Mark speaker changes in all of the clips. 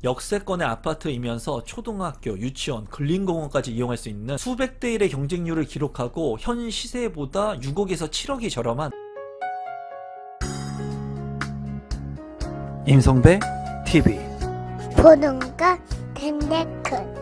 Speaker 1: 역세권의 아파트이면서 초등학교, 유치원, 근린공원까지 이용할 수 있는 수백 대 1의 경쟁률을 기록하고 현 시세보다 6억에서 7억이 저렴한 임성배 TV.
Speaker 2: 보는 거 댕댕큰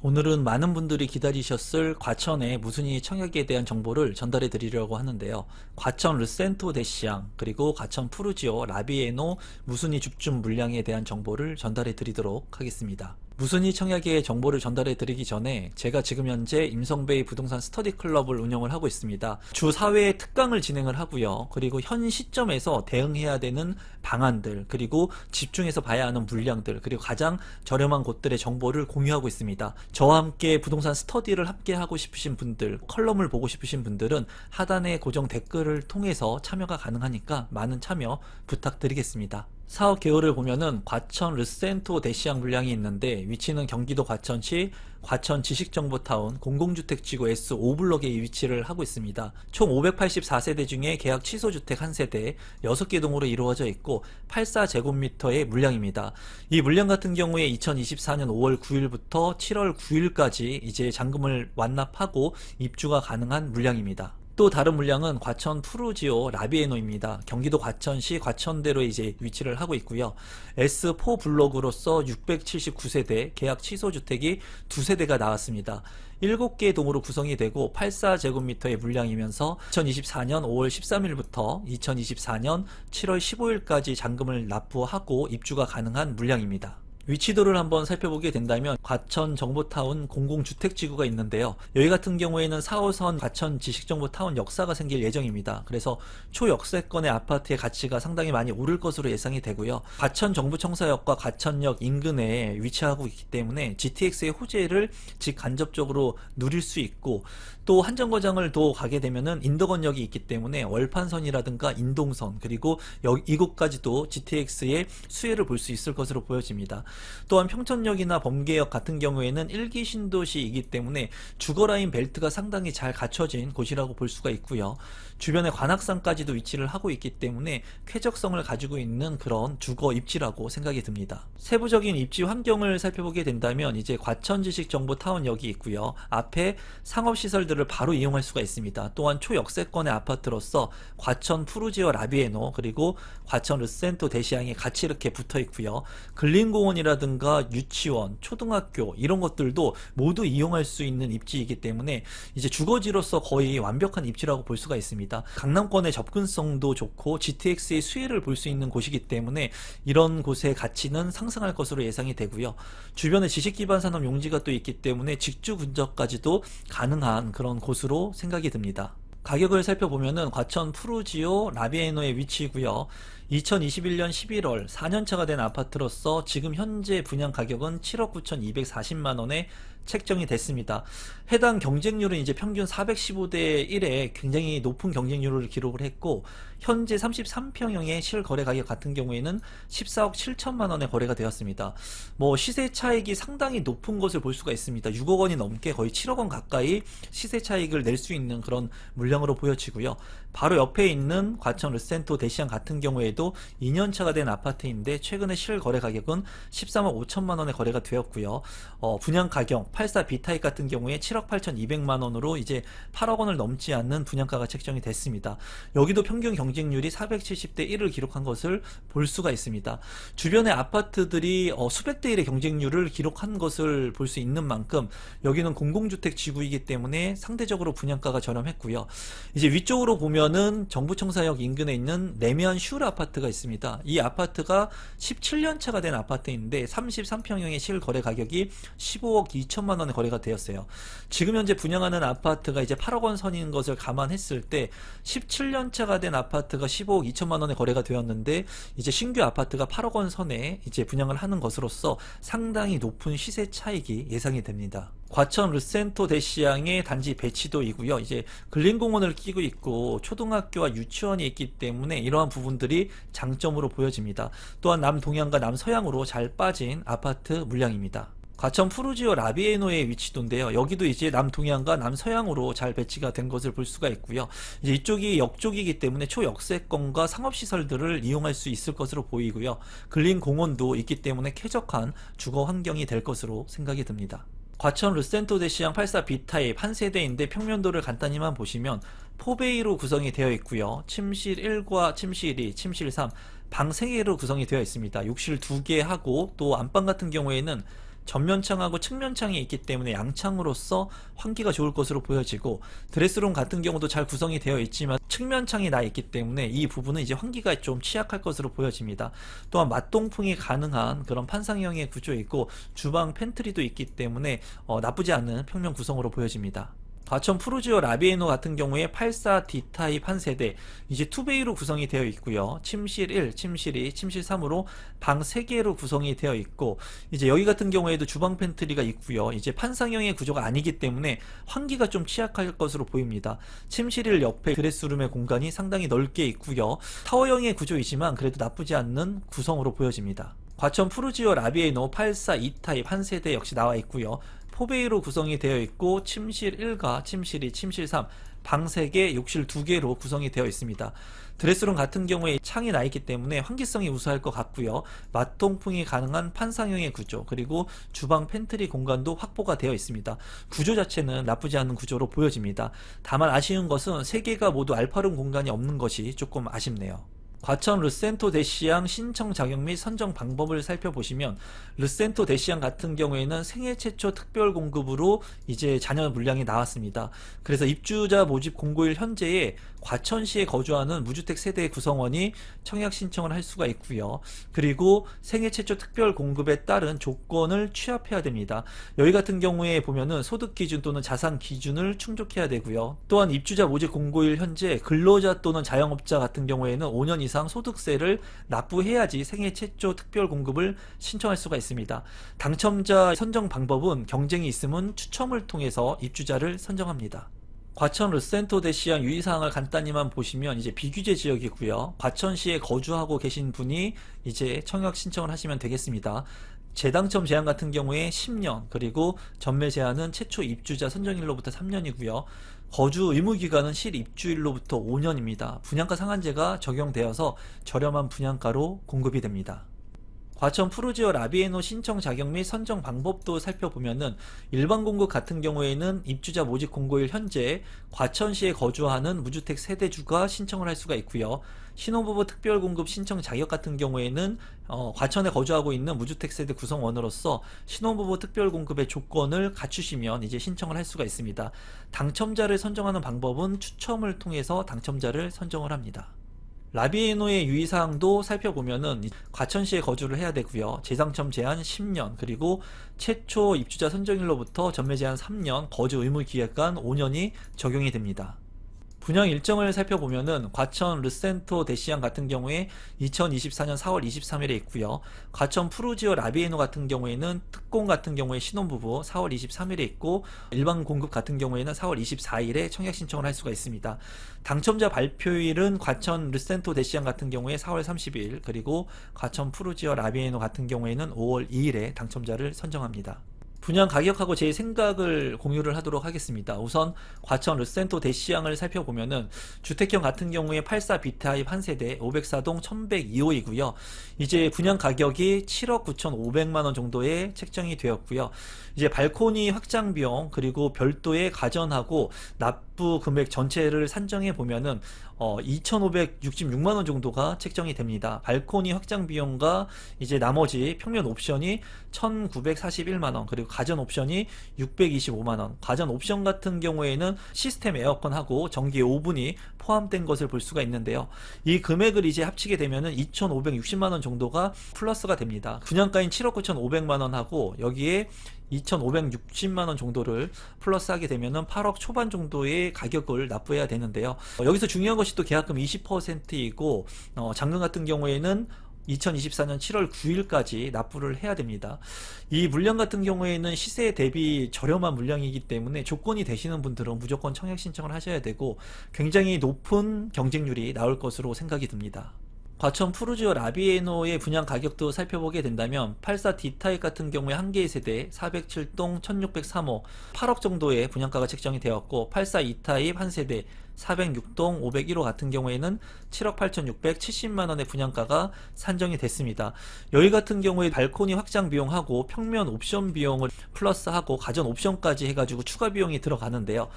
Speaker 1: 오늘은 많은 분들이 기다리셨을 과천의 무순이 청약에 대한 정보를 전달해 드리려고 하는데요. 과천 르센토 대시양 그리고 과천 푸르지오 라비에노 무순이 줍줍 물량에 대한 정보를 전달해 드리도록 하겠습니다. 무순이 청약의 정보를 전달해 드리기 전에 제가 지금 현재 임성배의 부동산 스터디 클럽을 운영을 하고 있습니다. 주 4회 특강을 진행을 하고요. 그리고 현 시점에서 대응해야 되는 방안들, 그리고 집중해서 봐야 하는 물량들, 그리고 가장 저렴한 곳들의 정보를 공유하고 있습니다. 저와 함께 부동산 스터디를 함께 하고 싶으신 분들, 컬럼을 보고 싶으신 분들은 하단의 고정 댓글을 통해서 참여가 가능하니까 많은 참여 부탁드리겠습니다. 사업 개요를 보면은 과천 르센토 대시양 물량이 있는데 위치는 경기도 과천시 과천 지식정보타운 공공주택지구 S5블럭에 위치를 하고 있습니다. 총 584세대 중에 계약 취소주택 1세대 6개 동으로 이루어져 있고 84제곱미터의 물량입니다. 이 물량 같은 경우에 2024년 5월 9일부터 7월 9일까지 이제 잔금을 완납하고 입주가 가능한 물량입니다. 또 다른 물량은 과천 푸르지오 라비에노입니다. 경기도 과천시 과천대로에 이제 위치를 하고 있고요. S4 블록으로서 679세대 계약 취소 주택이 2세대가 나왔습니다. 7개 동으로 구성이 되고 84제곱미터의 물량이면서 2024년 5월 13일부터 2024년 7월 15일까지 잔금을 납부하고 입주가 가능한 물량입니다. 위치도를 한번 살펴보게 된다면 과천 정보타운 공공주택지구가 있는데요. 여기 같은 경우에는 4호선 과천 지식정보타운 역사가 생길 예정입니다. 그래서 초역세권의 아파트의 가치가 상당히 많이 오를 것으로 예상이 되고요. 과천 정부청사역과 과천역 인근에 위치하고 있기 때문에 GTX의 호재를 직간접적으로 누릴 수 있고, 또 한정거장을 더 가게 되면은 인덕원역이 있기 때문에 월판선이라든가 인동선, 그리고 이곳까지도 GTX의 수혜를 볼 수 있을 것으로 보여집니다. 또한 평천역이나 범계역 같은 경우에는 1기 신도시이기 때문에 주거라인 벨트가 상당히 잘 갖춰진 곳이라고 볼 수가 있고요. 주변에 관악산까지도 위치를 하고 있기 때문에 쾌적성을 가지고 있는 그런 주거 입지라고 생각이 듭니다. 세부적인 입지 환경을 살펴보게 된다면 이제 과천지식정보타운역이 있고요. 앞에 상업시설들을 바로 이용할 수가 있습니다. 또한 초역세권의 아파트로서 과천 푸르지오 라비에노 그리고 과천 르센토 대시양이 같이 이렇게 붙어 있고요. 근린공원이라든가 유치원, 초등학교 이런 것들도 모두 이용할 수 있는 입지이기 때문에 이제 주거지로서 거의 완벽한 입지라고 볼 수가 있습니다. 강남권의 접근성도 좋고 GTX의 수혜를 볼 수 있는 곳이기 때문에 이런 곳의 가치는 상승할 것으로 예상이 되고요. 주변에 지식기반산업 용지가 또 있기 때문에 직주 근접까지도 가능한 그런 곳으로 생각이 듭니다. 가격을 살펴보면은 과천 푸르지오 라비에노의 위치이고요. 2021년 11월 4년차가 된 아파트로서 지금 현재 분양 가격은 7억 9,240만원에 책정이 됐습니다. 해당 경쟁률은 이제 평균 415대 1에 굉장히 높은 경쟁률을 기록을 했고, 현재 33평형의 실거래 가격 같은 경우에는 14억 7천만원에 거래가 되었습니다. 뭐 시세 차익이 상당히 높은 것을 볼 수가 있습니다. 6억 원이 넘게 거의 7억 원 가까이 시세 차익을 낼 수 있는 그런 물량으로 보여지고요. 바로 옆에 있는 과천 르센토 대시양 같은 경우에도 2년차가 된 아파트인데 최근에 실거래 가격은 13억 5천만원에 거래가 되었고요. 분양 가격 84 B타입 같은 경우에 7억 8,200만원으로 이제 8억 원을 넘지 않는 분양가가 책정이 됐습니다. 여기도 평균 경쟁률이 470대 1을 기록한 것을 볼 수가 있습니다. 주변의 아파트들이 수백 대 1의 경쟁률을 기록한 것을 볼 수 있는 만큼 여기는 공공주택 지구이기 때문에 상대적으로 분양가가 저렴했고요. 이제 위쪽으로 보면은 정부청사역 인근에 있는 레미안 슈르 아파트가 있습니다. 이 아파트가 17년차가 된 아파트인데 33평형의 실거래 가격이 15억 2천만 원에 거래가 되었어요. 지금 현재 분양하는 아파트가 이제 8억 원 선인 것을 감안했을 때 17년차가 된 아파트가 15억 2천만 원에 거래가 되었는데 이제 신규 아파트가 8억 원 선에 이제 분양을 하는 것으로서 상당히 높은 시세 차익이 예상이 됩니다. 과천 르센토 대시양의 단지 배치도이고요. 이제 근린공원을 끼고 있고 초등학교와 유치원이 있기 때문에 이러한 부분들이 장점으로 보여집니다. 또한 남동향과 남서향으로 잘 빠진 아파트 물량입니다. 과천 푸르지오 라비에노의 위치도인데요. 여기도 이제 남동향과 남서향으로 잘 배치가 된 것을 볼 수가 있고요. 이제 이쪽이 역쪽이기 때문에 초역세권과 상업시설들을 이용할 수 있을 것으로 보이고요. 근린 공원도 있기 때문에 쾌적한 주거 환경이 될 것으로 생각이 듭니다. 과천 르센토 대시양 84 B타입 한 세대인데 평면도를 간단히만 보시면 포베이로 구성이 되어 있고요. 침실 1과 침실 2, 침실 3, 방 3개로 구성이 되어 있습니다. 욕실 2개 하고 또 안방 같은 경우에는 전면창하고 측면창이 있기 때문에 양창으로서 환기가 좋을 것으로 보여지고, 드레스룸 같은 경우도 잘 구성이 되어 있지만 측면창이 나 있기 때문에 이 부분은 이제 환기가 좀 취약할 것으로 보여집니다. 또한 맞동풍이 가능한 그런 판상형의 구조이고 주방 팬트리도 있기 때문에 나쁘지 않은 평면 구성으로 보여집니다. 과천 푸르지오 라비에노 같은 경우에 84 D타입 한 세대, 이제 투베이로 구성이 되어 있고요. 침실 1, 침실 2, 침실 3으로 방 3개로 구성이 되어 있고, 이제 여기 같은 경우에도 주방 팬트리가 있고요. 이제 판상형의 구조가 아니기 때문에 환기가 좀 취약할 것으로 보입니다. 침실 1 옆에 드레스룸의 공간이 상당히 넓게 있고요. 타워형의 구조이지만 그래도 나쁘지 않는 구성으로 보여집니다. 과천 푸르지오 라비에노 84 E타입 한 세대 역시 나와 있고요. 포베이로 구성이 되어 있고 침실 1과 침실 2, 침실 3, 방 3개, 욕실 2개로 구성이 되어 있습니다. 드레스룸 같은 경우에 창이 나 있기 때문에 환기성이 우수할 것 같고요. 맞통풍이 가능한 판상형의 구조, 그리고 주방 팬트리 공간도 확보가 되어 있습니다. 구조 자체는 나쁘지 않은 구조로 보여집니다. 다만 아쉬운 것은 3개가 모두 알파룸 공간이 없는 것이 조금 아쉽네요. 과천 르센토 대시양 신청 자격 및 선정 방법을 살펴보시면, 르센토 대시양 같은 경우에는 생애 최초 특별 공급으로 이제 자녀 물량이 나왔습니다. 그래서 입주자 모집 공고일 현재에 과천시에 거주하는 무주택 세대 구성원이 청약 신청을 할 수가 있고요. 그리고 생애 최초 특별 공급에 따른 조건을 취합해야 됩니다. 여기 같은 경우에 보면은 소득 기준 또는 자산 기준을 충족해야 되고요. 또한 입주자 모집 공고일 현재 근로자 또는 자영업자 같은 경우에는 5년 이상 소득세를 납부해야지 생애 최초 특별 공급을 신청할 수가 있습니다. 당첨자 선정 방법은 경쟁이 있으면 추첨을 통해서 입주자를 선정합니다. 과천 르센토 대시양 유의사항을 간단히만 보시면 이제 비규제 지역이고요. 과천시에 거주하고 계신 분이 이제 청약 신청을 하시면 되겠습니다. 재당첨 제한 같은 경우에 10년, 그리고 전매 제한은 최초 입주자 선정일로부터 3년이고요. 거주 의무기간은 실입주일로부터 5년입니다. 분양가 상한제가 적용되어서 저렴한 분양가로 공급이 됩니다. 과천 푸르지오 라비에노 신청 자격 및 선정 방법도 살펴보면은, 일반 공급 같은 경우에는 입주자 모집 공고일 현재 과천시에 거주하는 무주택 세대주가 신청을 할 수가 있고요. 신혼부부 특별 공급 신청 자격 같은 경우에는 과천에 거주하고 있는 무주택 세대 구성원으로서 신혼부부 특별 공급의 조건을 갖추시면 이제 신청을 할 수가 있습니다. 당첨자를 선정하는 방법은 추첨을 통해서 당첨자를 선정을 합니다. 라비에노의 유의사항도 살펴보면은 과천시에 거주를 해야 되고요. 재당첨 제한 10년, 그리고 최초 입주자 선정일로부터 전매 제한 3년, 거주 의무 기간 5년이 적용이 됩니다. 분양 일정을 살펴보면은 과천 르센토 대시양 같은 경우에 2024년 4월 23일에 있고요. 과천 푸르지오 라비에노 같은 경우에는 특공 같은 경우에 신혼부부 4월 23일에 있고, 일반 공급 같은 경우에는 4월 24일에 청약 신청을 할 수가 있습니다. 당첨자 발표일은 과천 르센토 대시양 같은 경우에 4월 30일, 그리고 과천 푸르지오 라비에노 같은 경우에는 5월 2일에 당첨자를 선정합니다. 분양 가격하고 제 생각을 공유를 하도록 하겠습니다. 우선 과천 르센토 대시양을 살펴보면은 주택형 같은 경우에 84 B타입 한 세대 504동 1102호이고요. 이제 분양 가격이 7억 9,500만원 정도에 책정이 되었고요. 이제 발코니 확장 비용, 그리고 별도의 가전하고 납부 금액 전체를 산정해 보면은 2,566만원 정도가 책정이 됩니다. 발코니 확장 비용과 이제 나머지 평면 옵션이 1,941만원, 그리고 가전 옵션이 625만원, 가전 옵션 같은 경우에는 시스템 에어컨하고 전기 오븐이 포함된 것을 볼 수가 있는데요. 이 금액을 이제 합치게 되면은 2,560만원 정도가 플러스가 됩니다. 분양가인 7억 9,500만원하고 여기에 2,560만원 정도를 플러스하게 되면은 8억 초반 정도의 가격을 납부해야 되는데요. 여기서 중요한 것이 또 계약금 20%이고 잔금 같은 경우에는 2024년 7월 9일까지 납부를 해야 됩니다. 이 물량 같은 경우에는 시세 대비 저렴한 물량이기 때문에 조건이 되시는 분들은 무조건 청약 신청을 하셔야 되고, 굉장히 높은 경쟁률이 나올 것으로 생각이 듭니다. 과천 푸르지오 라비에노의 분양 가격도 살펴보게 된다면 84 D타입 같은 경우에 한 개의 세대 407동 1603호 8억 정도의 분양가가 책정이 되었고, 84 E타입 한 세대 406동 501호 같은 경우에는 7억 8,670만원의 분양가가 산정이 됐습니다. 여기 같은 경우에 발코니 확장 비용하고 평면 옵션 비용을 플러스하고 가전 옵션까지 해가지고 추가 비용이 들어가는데요.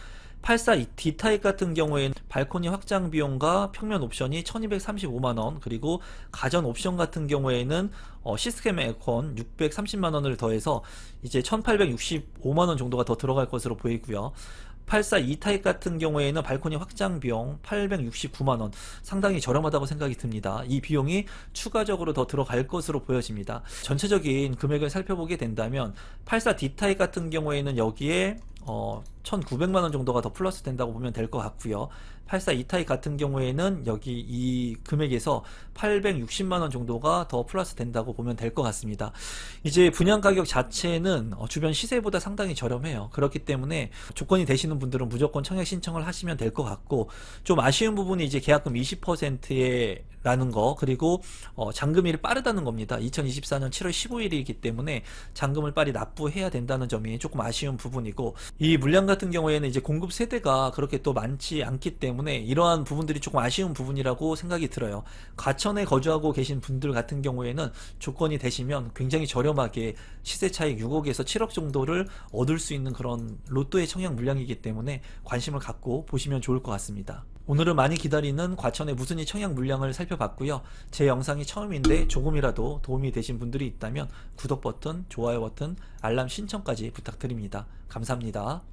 Speaker 1: 84 D타입 같은 경우에는 발코니 확장 비용과 평면 옵션이 1235만원, 그리고 가전 옵션 같은 경우에는 시스템 에어컨 630만원을 더해서 이제 1865만원 정도가 더 들어갈 것으로 보이고요. 84 E타입 같은 경우에는 발코니 확장 비용 869만원, 상당히 저렴하다고 생각이 듭니다. 이 비용이 추가적으로 더 들어갈 것으로 보여집니다. 전체적인 금액을 살펴보게 된다면 84 D타입 같은 경우에는 여기에 1900만원 정도가 더 플러스 된다고 보면 될 것 같고요. 84 E타입 같은 경우에는 여기 이 금액에서 860만원 정도가 더 플러스 된다고 보면 될 것 같습니다. 이제 분양 가격 자체는 주변 시세보다 상당히 저렴해요. 그렇기 때문에 조건이 되시는 분들은 무조건 청약 신청을 하시면 될 것 같고, 좀 아쉬운 부분이 이제 계약금 20%에 라는 거, 그리고 잔금일이 빠르다는 겁니다. 2024년 7월 15일이기 때문에 잔금을 빨리 납부해야 된다는 점이 조금 아쉬운 부분이고, 이 물량 같은 경우에는 이제 공급 세대가 그렇게 또 많지 않기 때문에 이러한 부분들이 조금 아쉬운 부분이라고 생각이 들어요. 과천에 거주하고 계신 분들 같은 경우에는 조건이 되시면 굉장히 저렴하게 시세 차익 6억에서 7억 정도를 얻을 수 있는 그런 로또의 청약 물량이기 때문에 관심을 갖고 보시면 좋을 것 같습니다. 오늘은 많이 기다리는 과천의 무순위 청약 물량을 살펴봤고요. 제 영상이 처음인데 조금이라도 도움이 되신 분들이 있다면 구독 버튼, 좋아요 버튼, 알람 신청까지 부탁드립니다. 감사합니다.